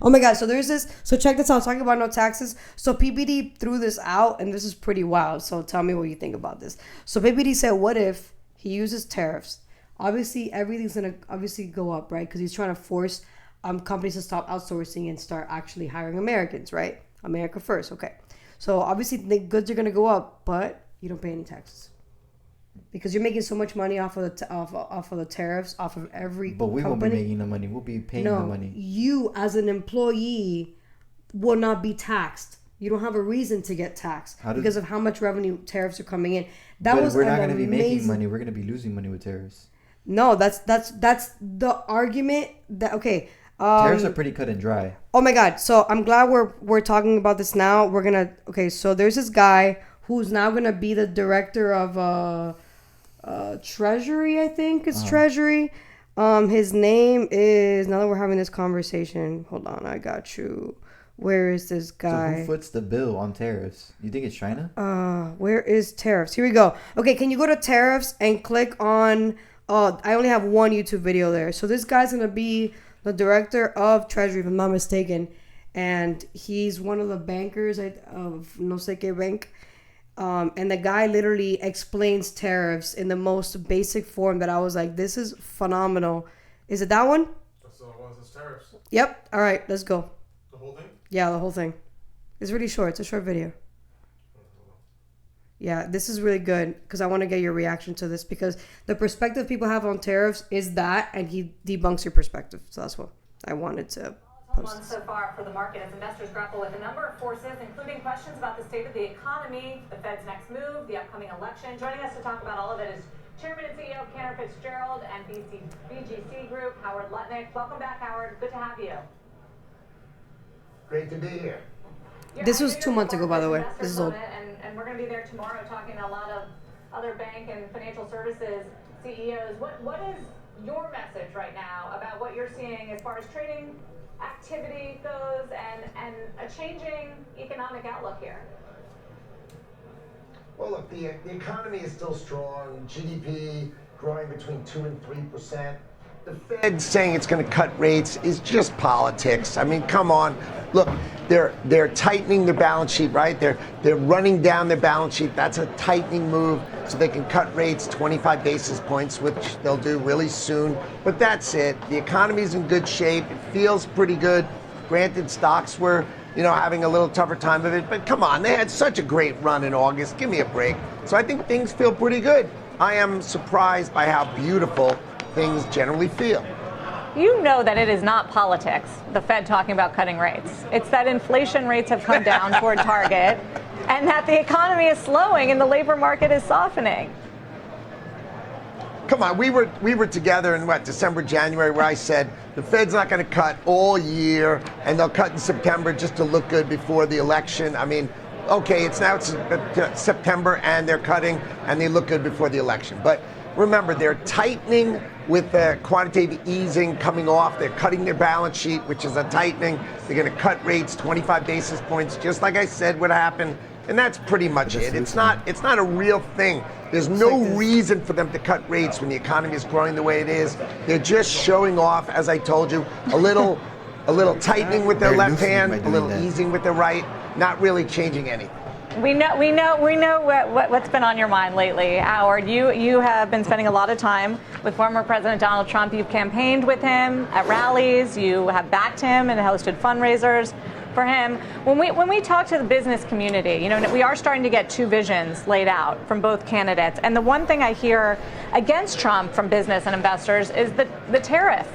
Oh my God. So there's this. So check this out. Talking about no taxes. So PBD threw this out, and this is pretty wild. So tell me what you think about this. So PBD said, what if he uses tariffs? Obviously, everything's going to obviously go up, right? Because he's trying to force companies to stop outsourcing and start actually hiring Americans, right? America first. Okay. So obviously, the goods are going to go up, but you don't pay any taxes. Because you're making so much money off of the tariffs, off of every But we won't be making the money. We'll be paying the money. You as an employee will not be taxed. You don't have a reason to get taxed because of how much revenue tariffs are coming in. We're not going to be making money. We're going to be losing money with tariffs. No, that's the argument. Tariffs are pretty cut and dry. Oh my God! So I'm glad we're talking about this now. So there's this guy who's now gonna be the director of Treasury. I think it's Treasury. His name is, now that we're having this conversation, hold on, I got you. Where is this guy? So who foots the bill on tariffs? You think it's China? Where is tariffs? Here we go. Okay, can you go to tariffs and click on? I only have one YouTube video there. So this guy's gonna be the director of Treasury, if I'm not mistaken, and he's one of the bankers of No Sé Qué Bank. And the guy literally explains tariffs in the most basic form that I was like, this is phenomenal. Is it that one? That's one that says tariffs. Yep. All right, let's go. The whole thing? Yeah, the whole thing. It's really short. It's a short video. Yeah, this is really good because I want to get your reaction to this because the perspective people have on tariffs is that, and he debunks your perspective. So that's what I wanted to Months so far for the market as investors grapple with a number of forces, including questions about the state of the economy, the Fed's next move, the upcoming election. Joining us to talk about all of it is Chairman and CEO of Cantor Fitzgerald and BGC Group, Howard Lutnick. Welcome back, Howard. Good to have you. Great to be here. This was 2 months ago, by the way. This is old. And we're going to be there tomorrow talking to a lot of other bank and financial services CEOs. What is your message right now about what you're seeing as far as trading activity goes and a changing economic outlook here? Well, look, the economy is still strong. GDP growing between 2 and 3%. The Fed saying it's going to cut rates is just politics. I mean, come on. Look, they're tightening their balance sheet, right? They're running down their balance sheet. That's a tightening move so they can cut rates 25 basis points, which they'll do really soon. But that's it. The economy's in good shape. It feels pretty good. Granted, stocks were, having a little tougher time of it. But come on, they had such a great run in August. Give me a break. So I think things feel pretty good. I am surprised by how beautiful things generally feel. You know that it is not politics, the Fed talking about cutting rates. It's that inflation rates have come down toward target and that the economy is slowing and the labor market is softening. Come on, we were together in December, January, where I said the Fed's not going to cut all year and they'll cut in September just to look good before the election. I mean, okay, it's September and they're cutting and they look good before the election. But remember, they're tightening with the quantitative easing coming off. They're cutting their balance sheet, which is a tightening. They're going to cut rates 25 basis points, just like I said would happen. And that's pretty much it. It's not a real thing. There's no reason for them to cut rates when the economy is growing the way it is. They're just showing off, as I told you, a little tightening with their left hand, a little easing with their right, not really changing anything. We know what's been on your mind lately, Howard. You have been spending a lot of time with former President Donald Trump. You've campaigned with him at rallies. You have backed him and hosted fundraisers for him. When we talk to the business community, we are starting to get two visions laid out from both candidates. And the one thing I hear against Trump from business and investors is the tariff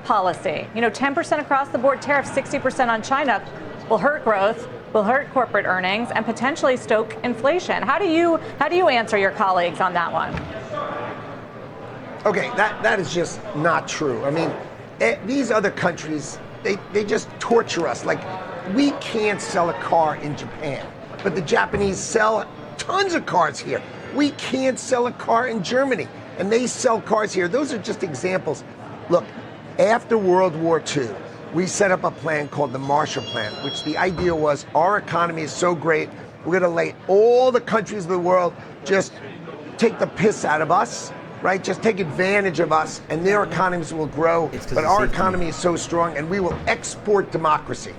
policy. 10% across the board tariffs, 60% on China will hurt growth, will hurt corporate earnings, and potentially stoke inflation. How do you answer your colleagues on that one? Okay, that is just not true. I mean, these other countries, they just torture us. Like, we can't sell a car in Japan, but the Japanese sell tons of cars here. We can't sell a car in Germany, and they sell cars here. Those are just examples. Look, after World War II, we set up a plan called the Marshall Plan, which the idea was our economy is so great, we're going to let all the countries of the world just take the piss out of us, right, just take advantage of us, and their economies will grow. It's 'cause But of our safety. economy is so strong, and we will export democracy.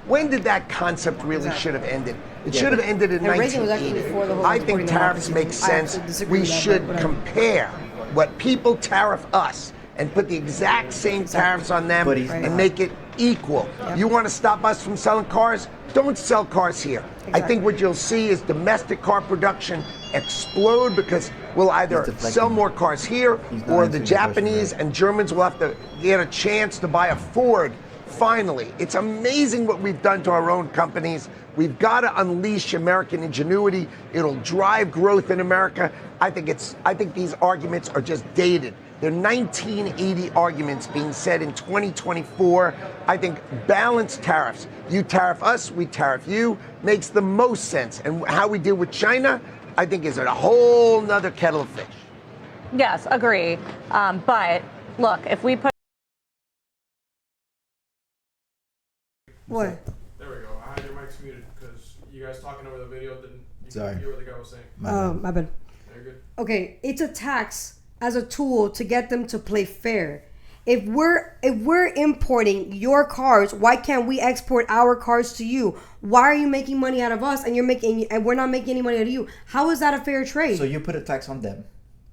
When did that concept really should have ended? It should have ended in And Reagan was actually 1980. before the whole I exporting think tariffs democracy. make I sense. actually disagree We with that, but should whatever. compare what people tariff us and put the exact same tariffs on them But he's and not. make it equal. You want to stop us from selling cars? Don't sell cars here. I Exactly. think what you'll see is domestic car production explode because we'll either He's deflecting. sell more cars here He's not or the answering the question, Japanese right? and Germans will have to get a chance to buy a Ford. Finally, it's amazing what we've done to our own companies. We've got to unleash American ingenuity. It'll drive growth in America. I think these arguments are just dated. They're 1980 arguments being said in 2024. I think balanced tariffs, you tariff us, we tariff you, makes the most sense. And how we deal with China, I think is a whole nother kettle of fish. Yes, agree. But look, if we put What? There we go. I had your mics muted because you guys talking over the video didn't. You Sorry. Hear what the guy was saying. My bad. Very good. Okay, it's a tax as a tool to get them to play fair. If we're importing your cars, why can't we export our cars to you? Why are you making money out of us and we're not making any money out of you? How is that a fair trade? So you put a tax on them,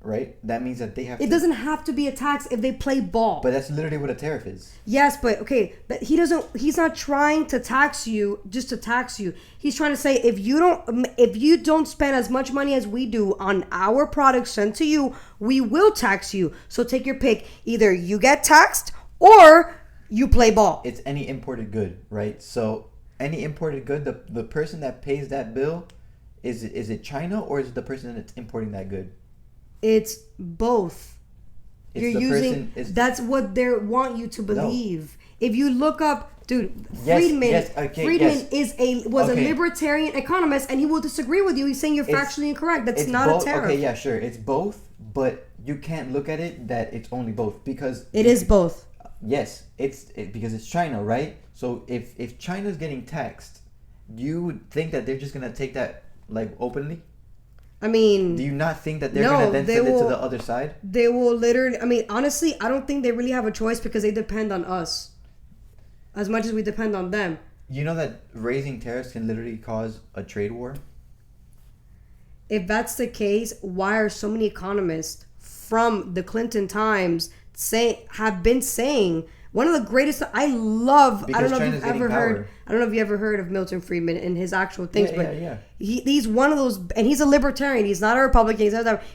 right? That means that they have It doesn't have to be a tax if they play ball. But that's literally what a tariff is. Yes, but okay, but he's not trying to tax you just to tax you. He's trying to say if you don't spend as much money as we do on our products sent to you, we will tax you. So take your pick. Either you get taxed or you play ball. It's any imported good, right? So any imported good, the person that pays that bill, is it China or is it the person that's importing that good? It's both. It's You're the using person- that's what they want you to believe. If you look up, dude, Yes, Friedman, yes, okay, Friedman yes. was Okay. a libertarian economist, and he will disagree with you. He's saying you're It's- factually incorrect. That's It's not both, a tariff. Okay, yeah, sure. It's both, but you can't look at it that it's only both because It is both. Yes, because it's China, right? So if China's getting taxed, you would think that they're just gonna take that like openly? I mean, Do you not think that they're No, gonna then they send it to will- the other side? they will literally. I mean, honestly, I don't think they really have a choice because they depend on us as much as we depend on them. You know that raising tariffs can literally cause a trade war? If that's the case, why are so many economists from the Clinton times have been saying one of the greatest? I don't Because know if China's you've getting ever heard. power. I don't know if you ever heard of Milton Friedman and his actual things, Yeah, but yeah. he's one of those, and he's a libertarian. He's not a Republican.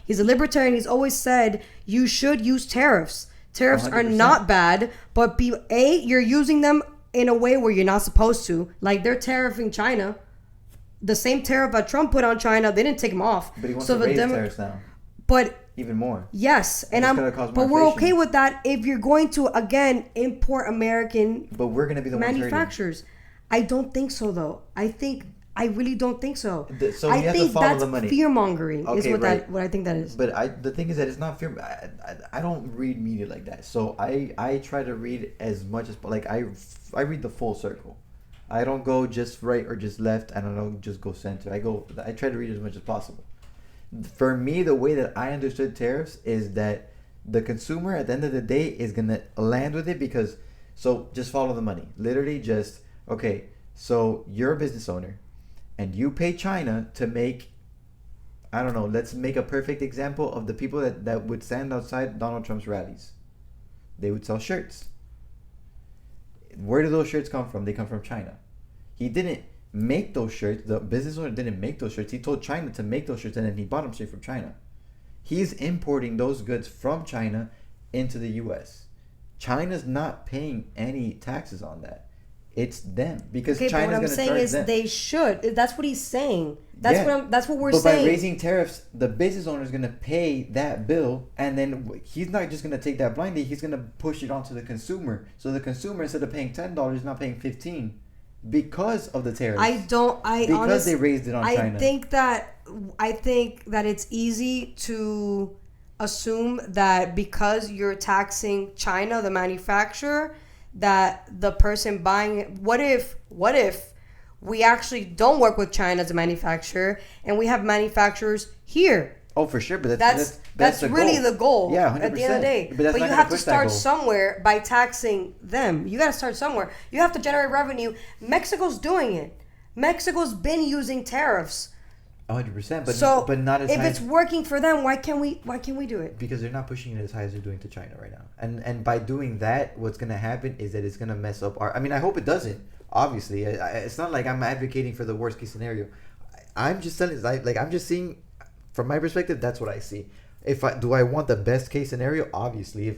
He's a libertarian. He's always said you should use tariffs. Tariffs are 100%. not bad, but you're using them in a way where you're not supposed to. Like they're tariffing China. The same tariff that Trump put on China, they didn't take them off. But he wants So to the raise Demo- tariffs now. But Even more. yes, and it's gonna cause more but we're inflation. okay with that if you're going to again import American But we're gonna be the ones hurting. manufacturers. I don't think so though. I really don't think so. So I you have to think follow that's the money. fear mongering is Okay, what right. what I think that is. But the thing is that it's not fear. I don't read media like that. So I try to read as much as like I read the full circle. I don't go just right or just left. I don't just go center. I try to read as much as possible. For me, the way that I understood tariffs is that the consumer at the end of the day is gonna land with it because just follow the money. Literally just okay. So you're a business owner, and you pay China to make. I don't know, let's make a perfect example of the people that would stand outside Donald Trump's rallies. They would sell shirts. Where do those shirts come from? They come from China. He didn't make those shirts. The business owner didn't make those shirts. He told China to make those shirts and then he bought them straight from China. He's importing those goods from China into the US. China's not paying any taxes on that. It's them because Okay, but China's what I'm going to saying charge is them. they should. That's what he's saying. That's Yeah. that's what we're But saying. by raising tariffs, the business owner is going to pay that bill, and then he's not just going to take that blindly. He's going to push it onto the consumer. So the consumer, instead of paying $10, is not paying $15 because of the tariffs. Because they raised it on China. I think that it's easy to assume that because you're taxing China, the manufacturer, that the person buying it. What if we actually don't work with China as a manufacturer and we have manufacturers here Oh, for sure, but That's really the goal. Yeah, 100%. At the end of the day, But that's you not gonna have to push that start goal. somewhere by taxing them. You got to start somewhere. You have to generate revenue. Mexico's doing it. Mexico's been using tariffs. 100%, but not as if high it's working for them, why can't we do it? because they're not pushing it as high as they're doing to China right now. And by doing that, what's gonna happen is that it's gonna mess up our. I mean, I hope it doesn't. Obviously, it's not like I'm advocating for the worst case scenario. I'm just telling, like I'm just seeing, from my perspective, that's what I see. Do I want the best case scenario? Obviously,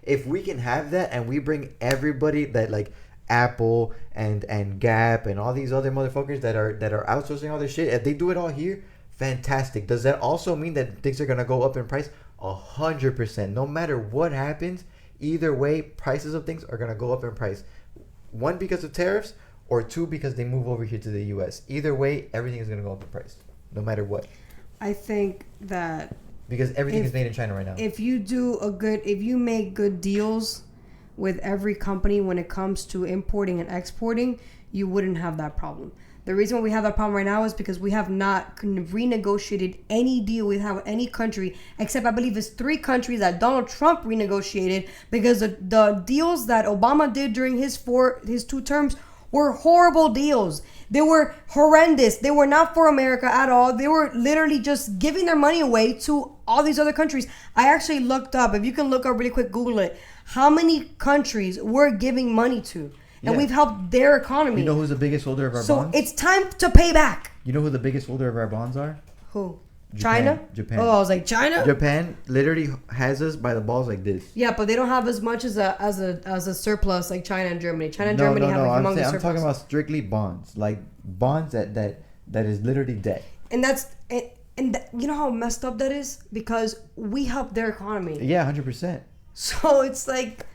if we can have that and we bring everybody that like Apple and Gap and all these other motherfuckers that are outsourcing all their shit, if they do it all here, fantastic. Does that also mean that things are gonna go up in price? 100%. No matter what happens, either way, prices of things are gonna go up in price. One, because of tariffs, or two, because they move over here to the U.S. Either way, everything is gonna go up in price, no matter what. I think that Because everything is made in China right now. if you make good deals with every company when it comes to importing and exporting, you wouldn't have that problem. The reason why we have that problem right now is because we have not renegotiated any deal we have with any country, except I believe it's 3 countries that Donald Trump renegotiated, because the deals that Obama did during his 2 terms were horrible deals. They were horrendous. They were not for America at all. They were literally just giving their money away to all these other countries. I actually looked up, if you can look up really quick, Google it, how many countries we're giving money to. And Yeah. we've helped their economy. You know who's the biggest holder of our So bonds? it's time to pay back. You know who the biggest holder of our bonds are? Who? Japan. China? Japan. Oh, I was like, China? Japan literally has us by the balls like this. Yeah, but they don't have as much as a surplus like China and Germany. China and Germany have a humongous I'm surplus. talking about strictly bonds, like bonds that is literally debt. And that's you know how messed up that is, because we help their economy. Yeah, 100%. So it's like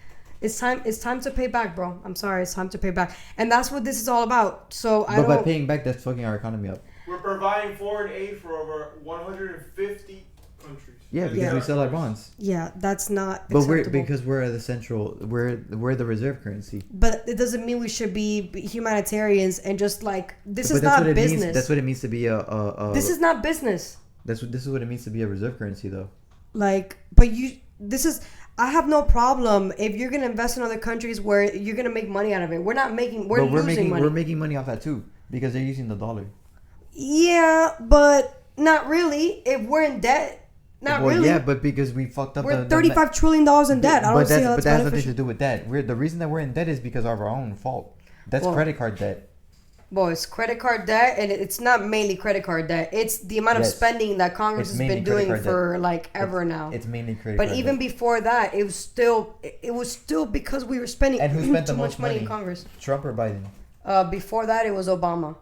it's time to pay back, bro. I'm sorry, it's time to pay back, and that's what this is all about. So But by paying back, that's fucking our economy up. We're providing foreign aid for over 150 countries. Yeah, because we sell our bonds. Yeah, that's not. But acceptable. we're the central, we're the reserve currency. But it doesn't mean we should be humanitarians and just like this But is that's not what it business. means. That's what it means to be a. This is not business. This is what it means to be a reserve currency, though. Like, but I have no problem if you're gonna invest in other countries where you're gonna make money out of it. We're losing money. We're making money off that too, because they're using the dollar. Yeah, but not really. If we're in debt, not really. Yeah, but because we fucked up. We're $35 trillion in debt. I don't see how But that's that has nothing beneficial. to do with that. The reason that we're in debt is because of our own fault. That's Well, credit card debt. Well, it's credit card debt, and it's not mainly credit card debt. It's the amount of Yes. spending that Congress It's has mainly been credit doing card for debt. like ever now. It's mainly credit But card even debt. before that, it was still because we were spending And who spent too the much most money in money? Congress. Trump or Biden? Before that, it was Obama.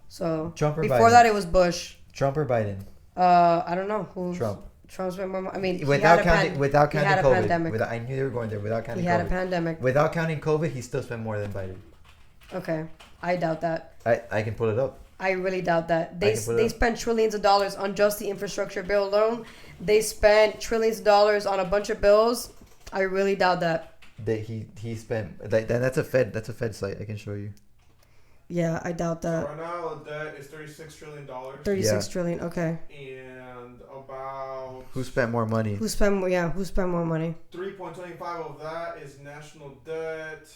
So Trump or before Biden? that, it was Bush. Trump or Biden? I don't know who. Trump. Trump spent more money. I mean, Without he had counting a COVID. pandemic. I knew they were going there. Without counting He had a COVID. pandemic. Without counting COVID, he still spent more than Biden. Okay, I doubt that. I can pull it up. I really doubt that. I can put it They up. spent trillions of dollars on just the infrastructure bill alone. They spent trillions of dollars on a bunch of bills. I really doubt that. That he spent. That's a Fed site. I can show you. Yeah, I doubt that. Right now, the debt is $36 trillion. 36 Yeah. trillion. Okay. And about Who spent more money? Who spent more money? 3.25 of that is national debt.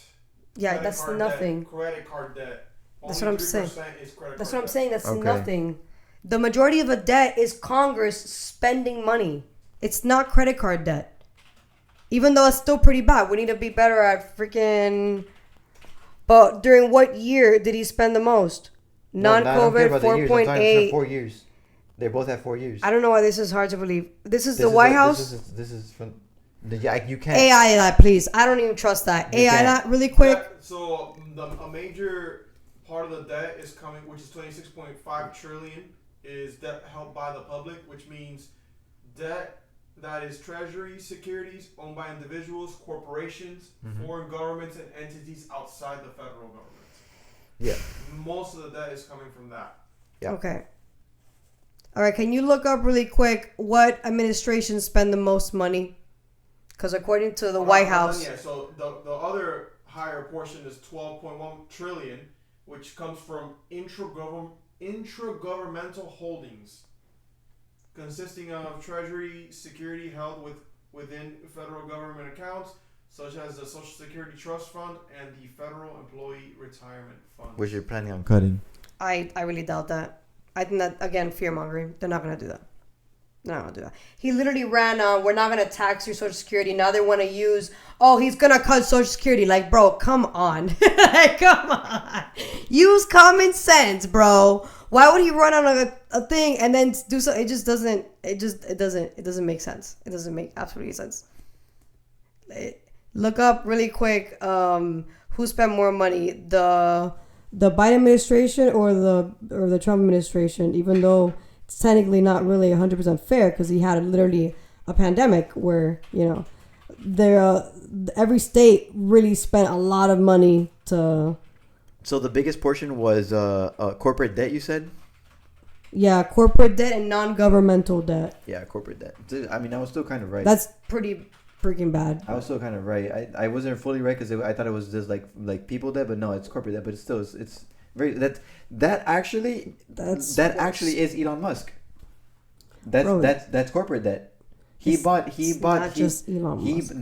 Yeah, credit that's card nothing. Debt, credit card debt. That's Only what I'm saying. 3% is credit That's card what I'm debt. saying. That's Okay. nothing. The majority of a debt is Congress spending money. It's not credit card debt. Even though it's still pretty bad. We need to be better at freaking. But during what year did he spend the most? No, I don't care Non-COVID, about the years. I'm talking about 4.8. 4 years. They both have 4 years. I don't know why this is hard to believe. This is This the is White a- House. This is from. Yeah, you can't. AI that, please. I don't even trust that. You AI can't. that, really quick. Yeah, so a major part of the debt is coming, which is 26.5 trillion, is debt held by the public, which means debt that is treasury securities owned by individuals, corporations, foreign governments, and entities outside the federal government. Yeah. Most of the debt is coming from that. Yeah. Okay. All right. Can you look up really quick what administrations spend the most money? Because according to the White House, Yeah, so the other higher portion is 12.1 trillion, which comes from intragovernmental holdings. consisting of Treasury security held within federal government accounts, such as the Social Security Trust Fund and the Federal Employee Retirement Fund. Which you're planning on cutting. I really doubt that. I think that, again, fear mongering. They're not going to do that. They're not going to do that. He literally ran on, we're not going to tax your Social Security. Now they want to use, he's going to cut Social Security. Like, bro, come on. Come on. Use common sense, bro. Why would he run on a thing and then do so? It doesn't make sense. It doesn't make absolutely sense. Look up really quick who spent more money, the Biden administration or the Trump administration, even though it's technically not really 100% fair because he had literally a pandemic where, every state really spent a lot of money to... So the biggest portion was corporate debt, you said? Yeah, corporate debt and non-governmental debt. Yeah, corporate debt. I mean, I was still kind of right. That's pretty freaking bad. I was still kind of right. I wasn't fully right because I thought it was just like people debt, but no, it's corporate debt. But it's still it's very that actually is Elon Musk. That's corporate debt. He bought just Elon Musk.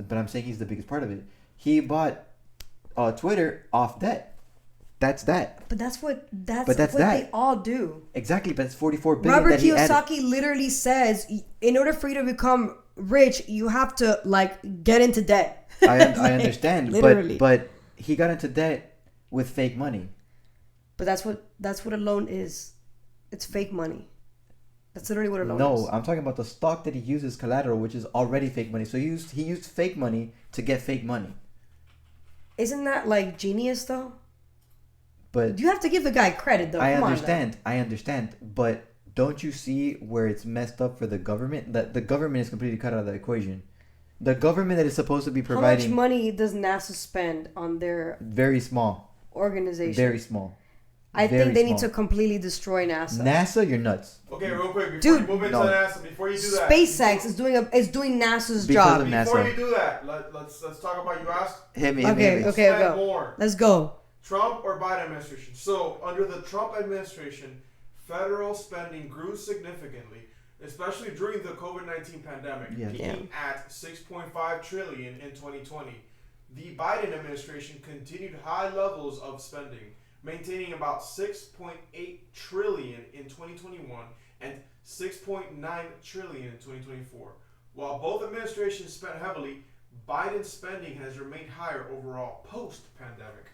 I'm saying he's the biggest part of it. He bought Twitter off debt. That's that. But that's what that. They all do. Exactly, but it's 44 billion. Robert Kiyosaki literally says, in order for you to become rich, you have to get into debt. I understand, literally. But he got into debt with fake money. But that's what a loan is. It's fake money. That's literally what a loan is. No, I'm talking about the stock that he uses collateral, which is already fake money. So he used fake money to get fake money. Isn't that genius though? But you have to give the guy credit though. I understand. But don't you see where it's messed up for the government? That the government is completely cut out of the equation. The government that is supposed to be providing... How much money does NASA spend on their... Very small. Organization. Very small. I think they need to completely destroy NASA. NASA, you're nuts. Okay, real quick, before you move into NASA, before you do that... SpaceX is doing NASA's job. Before you do that, let's talk about, you asked... Hit me. Okay, go. More. Let's go. Trump or Biden administration? So, under the Trump administration, federal spending grew significantly, especially during the COVID-19 pandemic, peaking at $6.5 trillion in 2020. The Biden administration continued high levels of spending, maintaining about $6.8 trillion in 2021 and $6.9 trillion in 2024. While both administrations spent heavily, Biden's spending has remained higher overall post-pandemic.